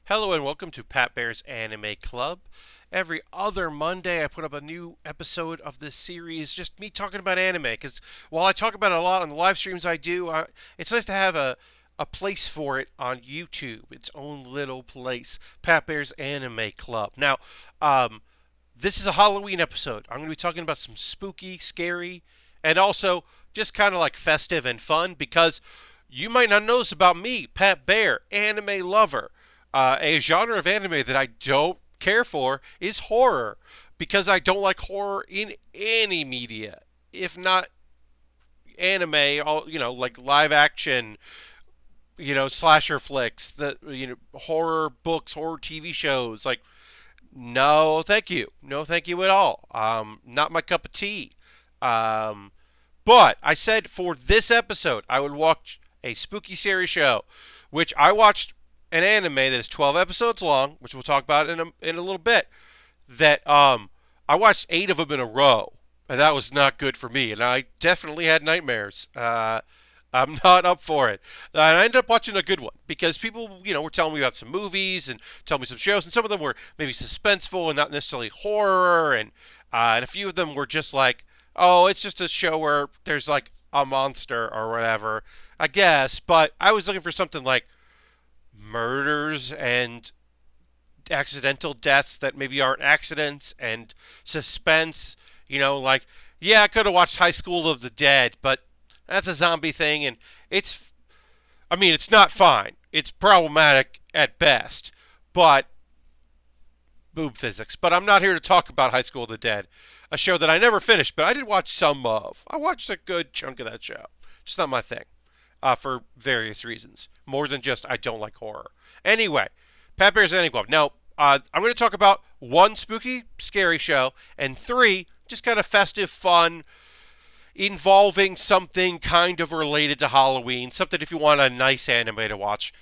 Hello and welcome to Pat Bear's Anime Club. Every other Monday, I put up a new episode of this series, just me talking about anime. Because while I talk about it a lot on the live streams I do, it's nice to have a place for it on YouTube, its own little place. Pat Bear's Anime Club. Now, this is a Halloween episode. I'm going to be talking about some spooky, scary, and also just kind of like festive and fun because you might not know this about me, Pat Bear, anime lover. A genre of anime that I don't care for is horror because I don't like horror in any media, if not anime, all like live action, slasher flicks, horror books, horror TV shows. Like, no, thank you, no, thank you at all. Not my cup of tea. Um, but I said for this episode, I would watch a spooky series show, which I watched an anime that is 12 episodes long, which we'll talk about in a little bit. That I watched 8 of them in a row, and that was not good for me. And I definitely had nightmares. I'm not up for it. And I ended up watching a good one because people, were telling me about some movies and telling me some shows, and some of them were maybe suspenseful and not necessarily horror, and a few of them were just like, oh, it's just a show where there's like a monster or whatever, I guess. But I was looking for something like murders and accidental deaths that maybe aren't accidents and suspense. Like, yeah, I could have watched High School of the Dead, but that's a zombie thing, and it's not fine. It's problematic at best, but boob physics. But I'm not here to talk about High School of the Dead, a show that I never finished, but I did watch some of. I watched a good chunk of that show. Just not my thing, for various reasons. More than just I don't like horror. Anyway, Pat Bear's Anime Club. Now, I'm going to talk about one spooky, scary show, and 3 just kind of festive, fun, involving something kind of related to Halloween. Something if you want a nice anime to watch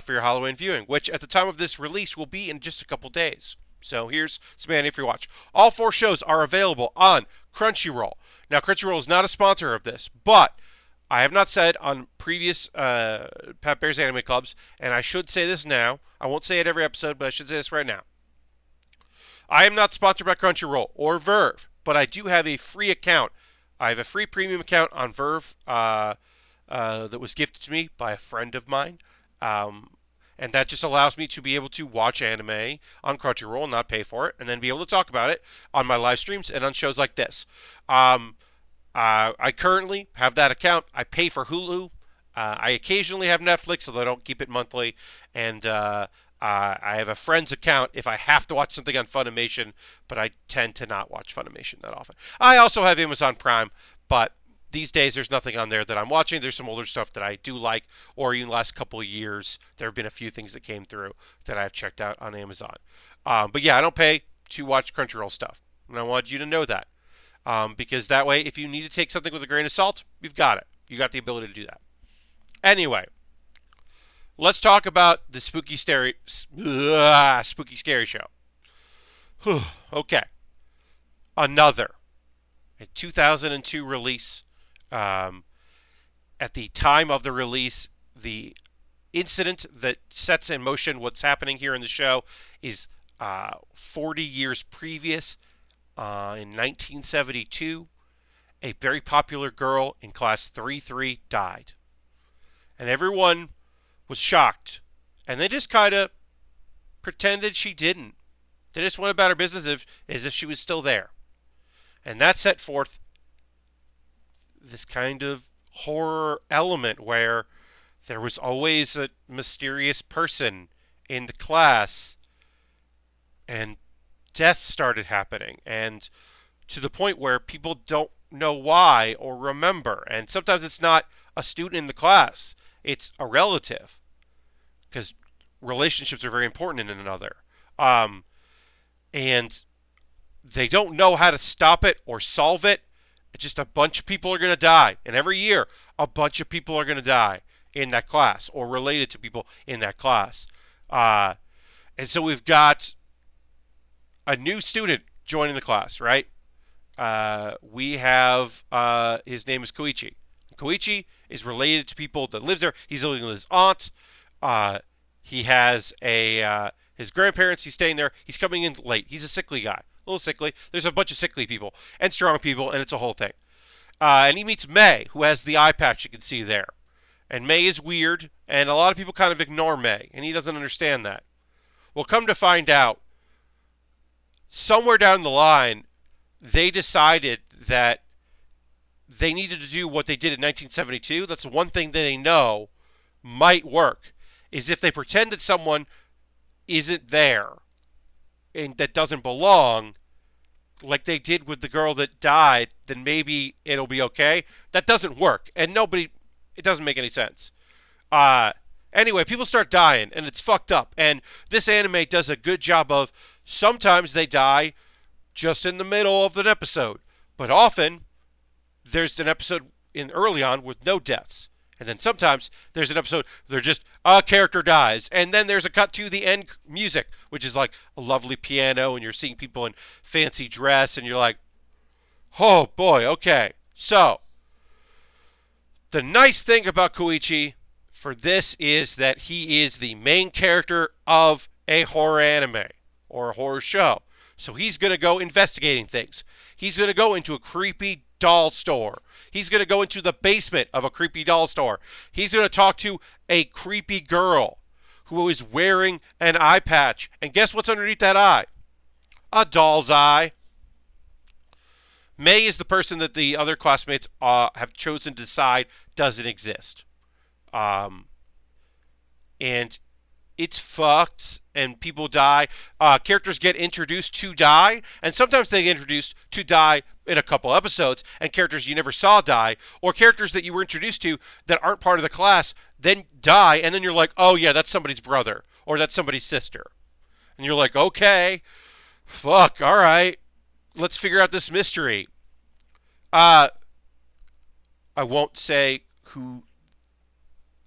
for your Halloween viewing, which at the time of this release will be in just a couple days. So here's some anime for you to watch. All 4 shows are available on Crunchyroll. Now, Crunchyroll is not a sponsor of this, but I have not said on previous Pat Bear's Anime Clubs, and I should say this now. I won't say it every episode, but I should say this right now. I am not sponsored by Crunchyroll or Verve, but I do have a free account. I have a free premium account on Verve that was gifted to me by a friend of mine. And that just allows me to be able to watch anime on Crunchyroll and not pay for it, and then be able to talk about it on my live streams and on shows like this. I currently have that account. I pay for Hulu. I occasionally have Netflix, although I don't keep it monthly. And I have a friend's account if I have to watch something on Funimation, but I tend to not watch Funimation that often. I also have Amazon Prime, but these days there's nothing on there that I'm watching. There's some older stuff that I do like, or in the last couple of years, there have been a few things that came through that I've checked out on Amazon. But yeah, I don't pay to watch Crunchyroll stuff. And I want you to know that. Because that way, if you need to take something with a grain of salt, you've got it. You got the ability to do that. Anyway, let's talk about the spooky scary show. Okay, another a 2002 release. At the time of the release, the incident that sets in motion what's happening here in the show is 40 years previous. In 1972, a very popular girl in class 3-3 died. And everyone was shocked. And they just kind of pretended she didn't. They just went about her business as if she was still there. And that set forth this kind of horror element where there was always a mysterious person in the class, and deaths started happening, and to the point where people don't know why or remember. And sometimes it's not a student in the class, it's a relative, because relationships are very important in another. And they don't know how to stop it or solve it. It's just a bunch of people are going to die. And every year, a bunch of people are going to die in that class or related to people in that class. And so we've got a new student joining the class, right? We have, his name is Koichi. Koichi is related to people that live there. He's living with his aunt. He has his grandparents. He's staying there. He's coming in late. He's a sickly guy, a little sickly. There's a bunch of sickly people and strong people, and it's a whole thing. And he meets May, who has the eye patch you can see there. And May is weird, and a lot of people kind of ignore May, and he doesn't understand that. Well, come to find out, somewhere down the line, they decided that they needed to do what they did in 1972. That's the one thing that they know might work, is if they pretend that someone isn't there and that doesn't belong, like they did with the girl that died, then maybe it'll be okay. That doesn't work, and it doesn't make any sense. Uh, anyway, people start dying, and it's fucked up. And this anime does a good job of, sometimes they die just in the middle of an episode, but often there's an episode in early on with no deaths. And then sometimes there's an episode where just a character dies. And then there's a cut to the end music, which is like a lovely piano, and you're seeing people in fancy dress, and you're like, oh boy, okay. So, the nice thing about Koichi for this is that he is the main character of a horror anime or a horror show. So he's going to go investigating things. He's going to go into a creepy doll store. He's going to go into the basement of a creepy doll store. He's going to talk to a creepy girl who is wearing an eye patch. And guess what's underneath that eye? A doll's eye. May is the person that the other classmates have chosen to decide doesn't exist. And it's fucked, and people die. Characters get introduced to die, and sometimes they get introduced to die in a couple episodes, and characters you never saw die, or characters that you were introduced to that aren't part of the class then die, and then you're like, oh yeah, that's somebody's brother, or that's somebody's sister. And you're like, okay, fuck, alright, let's figure out this mystery. I won't say who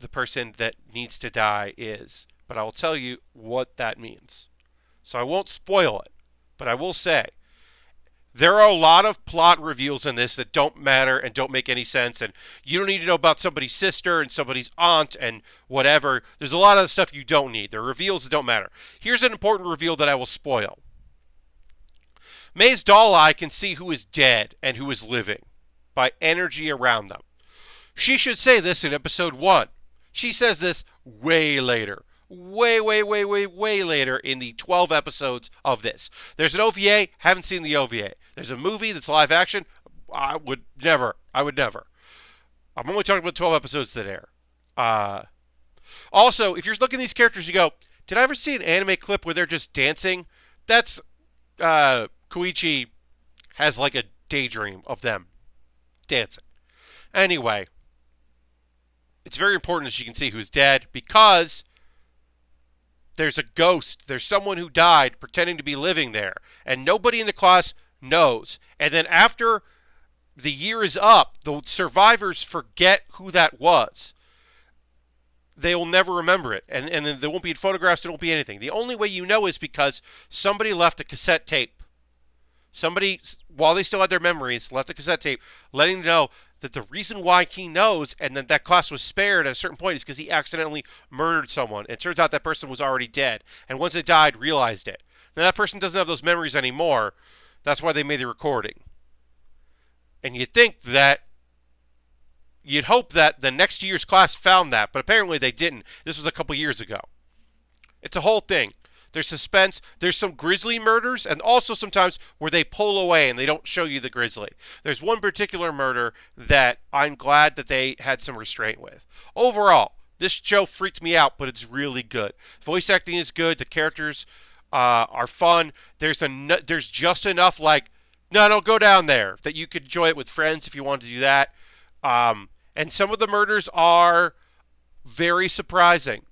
the person that needs to die is, but I will tell you what that means. So I won't spoil it, but I will say there are a lot of plot reveals in this that don't matter and don't make any sense, and you don't need to know about somebody's sister and somebody's aunt and whatever. There's a lot of stuff you don't need. There are reveals that don't matter. Here's an important reveal that I will spoil. May's doll eye can see who is dead and who is living by energy around them. She should say this in episode 1. She says this way later. Way later in the 12 episodes of this. There's an OVA, haven't seen the OVA. There's a movie that's live action. I would never. I'm only talking about 12 episodes that air. Also, if you're looking at these characters, you go, did I ever see an anime clip where they're just dancing? That's, Koichi has like a daydream of them dancing. Anyway, it's very important that you can see who's dead because there's a ghost. There's someone who died pretending to be living there. And nobody in the class knows. And then after the year is up, the survivors forget who that was. They will never remember it. And then there won't be photographs, there won't be anything. The only way you know is because somebody left a cassette tape. Somebody, while they still had their memories, left a cassette tape letting them know that the reason why he knows and that class was spared at a certain point is because he accidentally murdered someone. And it turns out that person was already dead. And once it died, realized it. Now that person doesn't have those memories anymore. That's why they made the recording. And you'd hope that the next year's class found that, but apparently they didn't. This was a couple years ago. It's a whole thing. There's suspense. There's some grisly murders, and also sometimes where they pull away and they don't show you the grisly. There's one particular murder that I'm glad that they had some restraint with. Overall, this show freaked me out, but it's really good. Voice acting is good. The characters are fun. There's just enough like, no, don't go down there, that you could enjoy it with friends if you wanted to do that. And some of the murders are very surprising.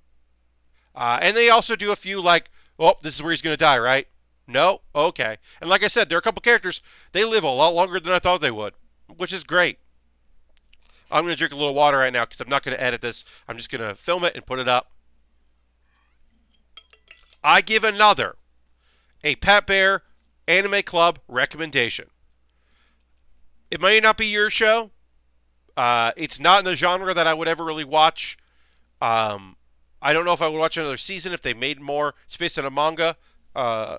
And they also do a few like, oh, this is where he's going to die, right? No? Okay. And like I said, there are a couple characters, they live a lot longer than I thought they would, which is great. I'm going to drink a little water right now because I'm not going to edit this. I'm just going to film it and put it up. I give another a Pat Baer Anime Club recommendation. It may not be your show. It's not in the genre that I would ever really watch. I don't know if I would watch another season if they made more. It's based on a manga, uh,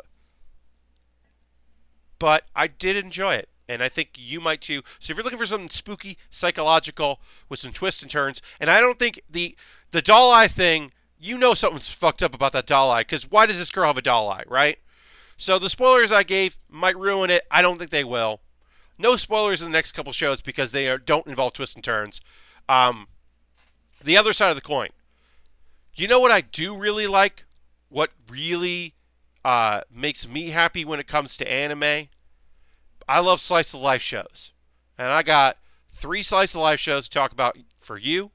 but I did enjoy it, and I think you might too. So if you're looking for something spooky, psychological, with some twists and turns, and I don't think the doll eye thing, you know something's fucked up about that doll eye, because why does this girl have a doll eye, right? So the spoilers I gave might ruin it. I don't think they will. No spoilers in the next couple shows because don't involve twists and turns. Um, the other side of the coin. You know what I do really like? What really makes me happy when it comes to anime? I love slice of life shows. And I got 3 slice of life shows to talk about for you.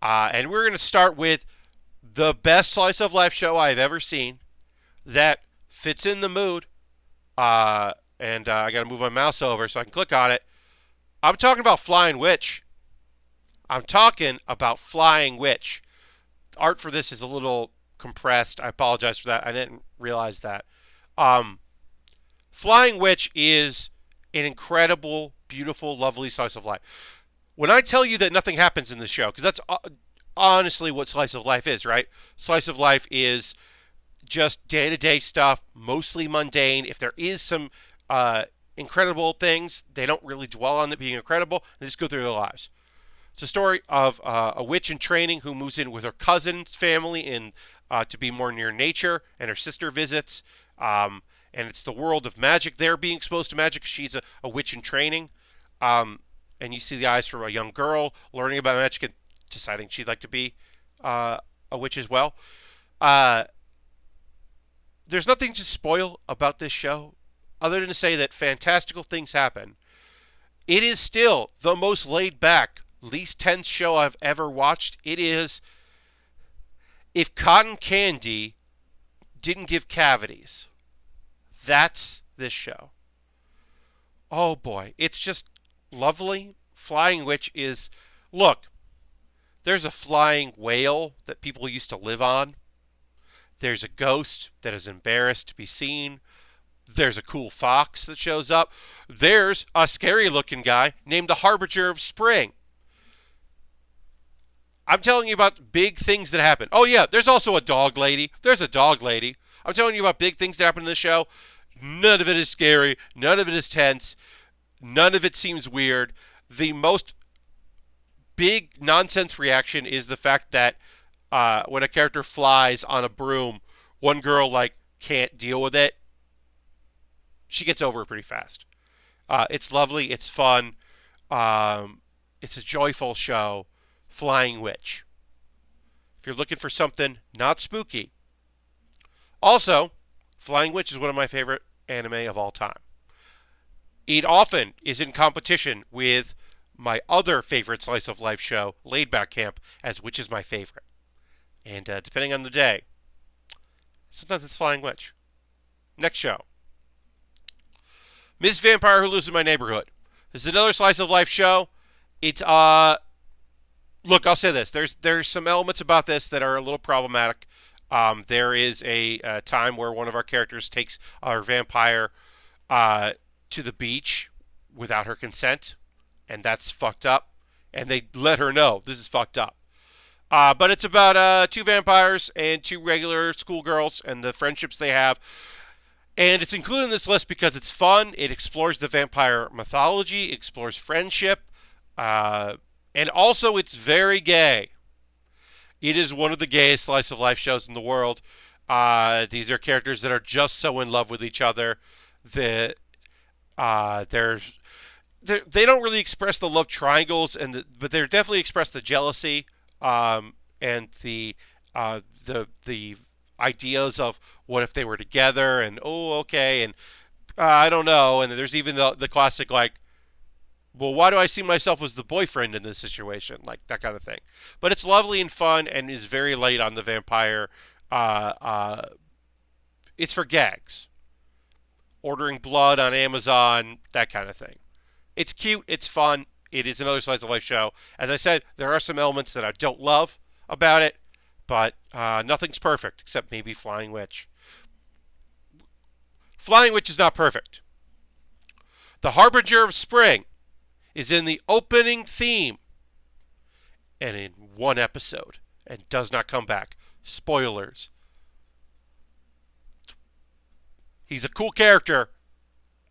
And we're going to start with the best slice of life show I've ever seen that fits in the mood. And I got to move my mouse over so I can click on it. I'm talking about Flying Witch. I'm talking about Flying Witch. Art for this is a little compressed. I apologize for that. I didn't realize that. Flying Witch is an incredible, beautiful, lovely slice of life. When I tell you that nothing happens in the show, because that's honestly what slice of life is, right? Slice of life is just day-to-day stuff, mostly mundane. If there is some incredible things, they don't really dwell on it being incredible. They just go through their lives. It's a story of a witch in training who moves in with her cousin's family to be more near nature, and her sister visits. And it's the world of magic. They're being exposed to magic. She's a witch in training. And you see the eyes from a young girl learning about magic and deciding she'd like to be a witch as well. There's nothing to spoil about this show other than to say that fantastical things happen. It is still the most laid back, least tense show I've ever watched. It is, if cotton candy didn't give cavities, that's this show. Oh boy, it's just lovely. Flying Witch is, look, there's a flying whale that people used to live on. There's a ghost that is embarrassed to be seen. There's a cool fox that shows up. There's a scary looking guy named the Harbinger of Spring. I'm telling you about big things that happen. Oh yeah, there's also a dog lady. There's a dog lady. I'm telling you about big things that happen in the show. None of it is scary. None of it is tense. None of it seems weird. The most big nonsense reaction is the fact that when a character flies on a broom, one girl can't deal with it. She gets over it pretty fast. It's lovely. It's fun. It's a joyful show. Flying Witch. If you're looking for something not spooky. Also, Flying Witch is one of my favorite anime of all time. It often is in competition with my other favorite slice of life show, Laid Back Camp, as which is my favorite. And depending on the day, sometimes it's Flying Witch. Next show. Miss Vampire Who Lives in My Neighborhood. This is another slice of life show. It's look, I'll say this. There's some elements about this that are a little problematic. There is a time where one of our characters takes our vampire to the beach without her consent, and that's fucked up. And they let her know this is fucked up. But it's about 2 vampires and 2 regular schoolgirls and the friendships they have. And it's included in this list because it's fun. It explores the vampire mythology, explores friendship, and also it's very gay. It is one of the gayest slice of life shows in the world. These are characters that are just so in love with each other that they don't really express the love triangles, but they definitely express the jealousy and the ideas of what if they were together and okay and I don't know, and there's even the classic well, why do I see myself as the boyfriend in this situation? Like that kind of thing. But it's lovely and fun and is very light on the vampire. It's for gags. Ordering blood on Amazon, that kind of thing. It's cute. It's fun. It is another slice of life show. As I said, there are some elements that I don't love about it, but nothing's perfect except maybe Flying Witch. Flying Witch is not perfect. The Harbinger of Spring is in the opening theme and in one episode and does not come back. Spoilers. He's a cool character,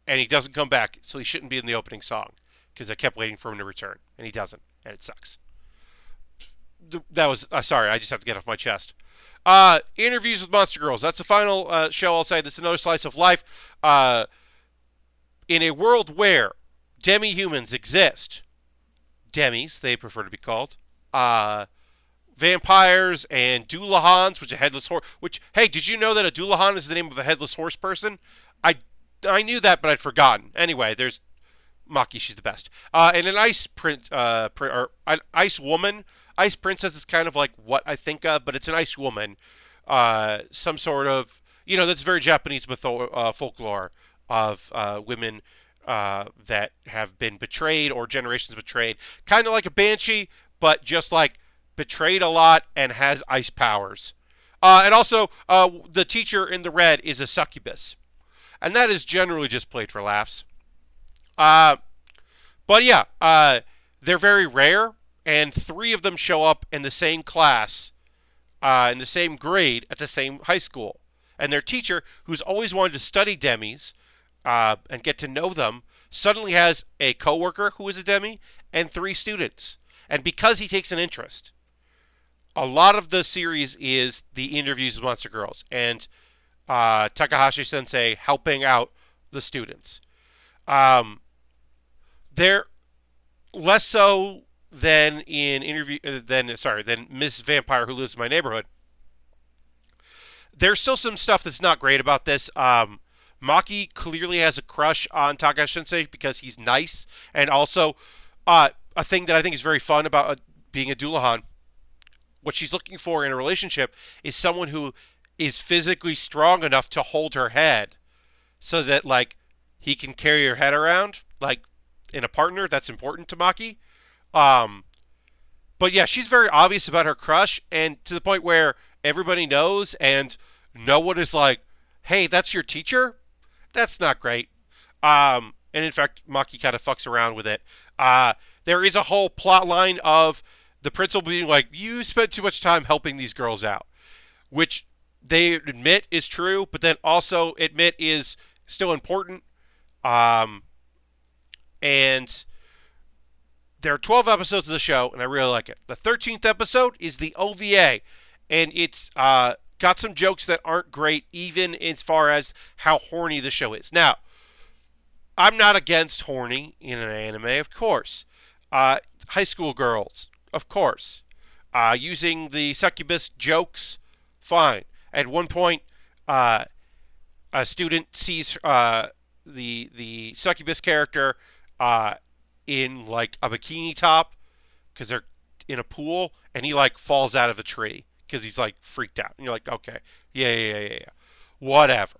and he doesn't come back, so he shouldn't be in the opening song because I kept waiting for him to return, and he doesn't, and it sucks. That was sorry. I just have to get off my chest. Interviews with Monster Girls. That's the final show. I'll say this is another slice of life. In a world where demi-humans exist, demis they prefer to be called, vampires and doulahans, which a headless horse. Which, hey, did you know that a doulahan is the name of a headless horse person? I knew that, but I'd forgotten. Anyway, there's Maki. She's the best. And an ice or an ice woman. Ice princess is kind of like what I think of, but it's an ice woman. Some sort of, that's very Japanese folklore of women that have been betrayed or generations betrayed. Kind of like a banshee, but just like betrayed a lot and has ice powers. And also, the teacher in the red is a succubus. And that is generally just played for laughs. But yeah, they're very rare, and 3 of them show up in the same class, in the same grade at the same high school. And their teacher, who's always wanted to study demis and get to know them, suddenly has a coworker who is a demi and 3 students. And because he takes an interest, a lot of the series is the interviews with Monster Girls and Takahashi Sensei helping out the students. They're less so than than Miss Vampire Who Lives in My Neighborhood. There's still some stuff that's not great about this. Maki clearly has a crush on Takahashi Sensei because he's nice, and also a thing that I think is very fun about being a Doulahan. What she's looking for in a relationship is someone who is physically strong enough to hold her head, so that like he can carry her head around, like in a partner. That's important to Maki. But yeah, she's very obvious about her crush, and to the point where everybody knows, and no one is like, "Hey, that's your teacher." That's not great. And in fact, Maki kind of fucks around with it. There is a whole plot line of the principal being like, "You spent too much time helping these girls out," which they admit is true, but then also admit is still important. And there are 12 episodes of the show, and I really like it. The 13th episode is the OVA, and it's got some jokes that aren't great, even as far as how horny the show is. Now, I'm not against horny in an anime, of course. High school girls, of course. Using the succubus jokes, fine. At one point, a student sees the succubus character in like a bikini top because they're in a pool, and he like falls out of a tree because he's like freaked out. And you're like, okay, yeah, whatever.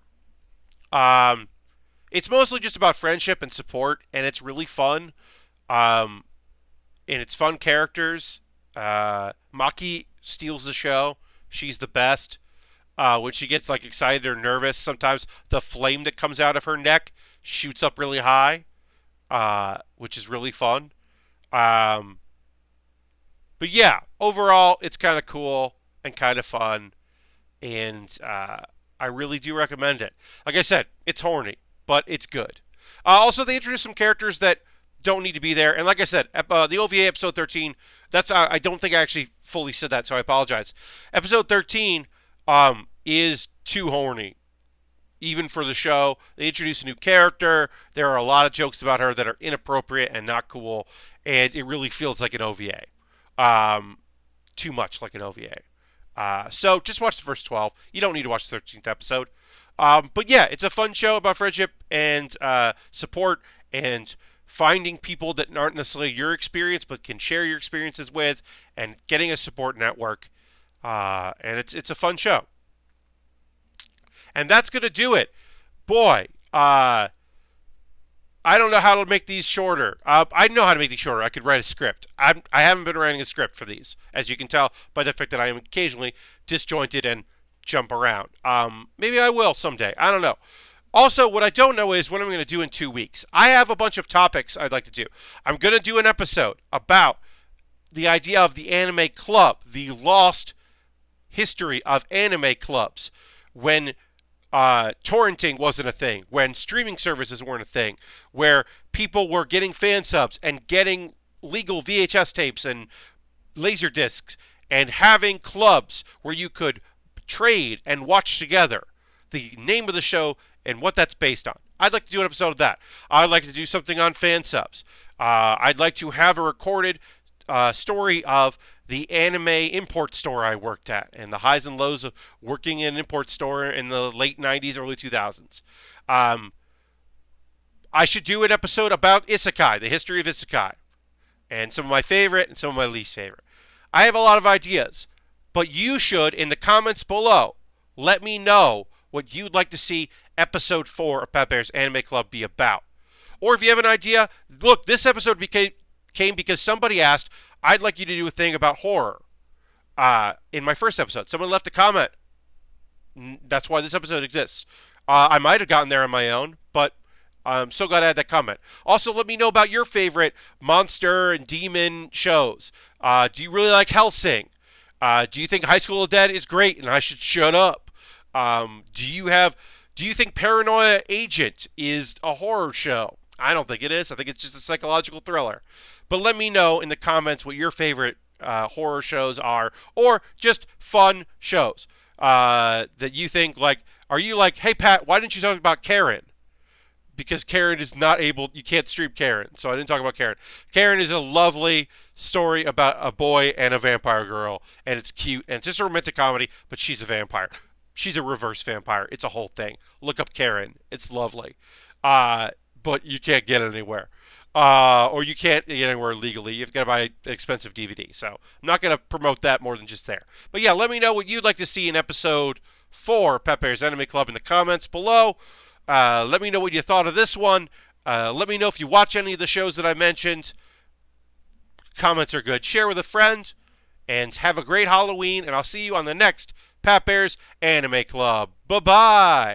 It's mostly just about friendship and support, and it's really fun. And it's fun characters. Maki steals the show. She's the best. When she gets like excited or nervous, sometimes the flame that comes out of her neck shoots up really high, which is really fun. But yeah, overall, it's kind of cool and kind of fun, and I really do recommend it. Like I said, it's horny, but it's good. Also, they introduced some characters that don't need to be there, and like I said, the OVA episode 13. That's I don't think I actually fully said that, so I apologize. Episode 13 is too horny, even for the show. They introduce a new character. There are a lot of jokes about her that are inappropriate and not cool, and it really feels like an OVA. Too much like an OVA. So just watch the first 12. You don't need to watch the 13th episode. But yeah, it's a fun show about friendship and support and finding people that aren't necessarily your experience but can share your experiences with, and getting a support network. And it's a fun show. And that's going to do it. Boy, I don't know how to make these shorter. I know how to make these shorter. I could write a script. I haven't been writing a script for these, as you can tell by the fact that I am occasionally disjointed and jump around. Maybe I will someday. I don't know. Also, what I don't know is what I'm going to do in 2 weeks. I have a bunch of topics I'd like to do. I'm going to do an episode about the idea of the anime club, the lost history of anime clubs when torrenting wasn't a thing, when streaming services weren't a thing, where people were getting fan subs and getting legal VHS tapes and laser discs and having clubs where you could trade and watch together. The name of the show and what that's based on. I'd like to do an episode of that. I'd like to do something on fan subs. I'd like to have a recorded story of the anime import store I worked at and the highs and lows of working in an import store in the late 90s, early 2000s. I should do an episode about isekai, the history of isekai, and some of my favorite and some of my least favorite. I have a lot of ideas, but you should, in the comments below, let me know what you'd like to see episode 4 of Pat Baer's Anime Club be about. Or if you have an idea, look, this episode came because somebody asked, I'd like you to do a thing about horror. In my first episode, someone left a comment. That's why this episode exists. I might have gotten there on my own, but I'm so glad I had that comment. Also, let me know about your favorite monster and demon shows. Do you really like Hellsing? Do you think High School of the Dead is great and I should shut up? Do you think Paranoia Agent is a horror show? I don't think it is. I think it's just a psychological thriller. But let me know in the comments what your favorite horror shows are, or just fun shows that you think, like, are you like, hey Pat, why didn't you talk about Karen? Because Karen is not able, you can't stream Karen, so I didn't talk about Karen. Karen is a lovely story about a boy and a vampire girl, and it's cute, and it's just a romantic comedy, but she's a vampire. She's a reverse vampire. It's a whole thing. Look up Karen. It's lovely. But you can't get it anywhere. Or you can't get anywhere legally. You've got to buy an expensive DVD. So I'm not going to promote that more than just there. But yeah, let me know what you'd like to see in episode 4 of Pat Baer's Anime Club in the comments below. Let me know what you thought of this one. Let me know if you watch any of the shows that I mentioned. Comments are good. Share with a friend. And have a great Halloween. And I'll see you on the next Pat Baer's Anime Club. Bye-bye.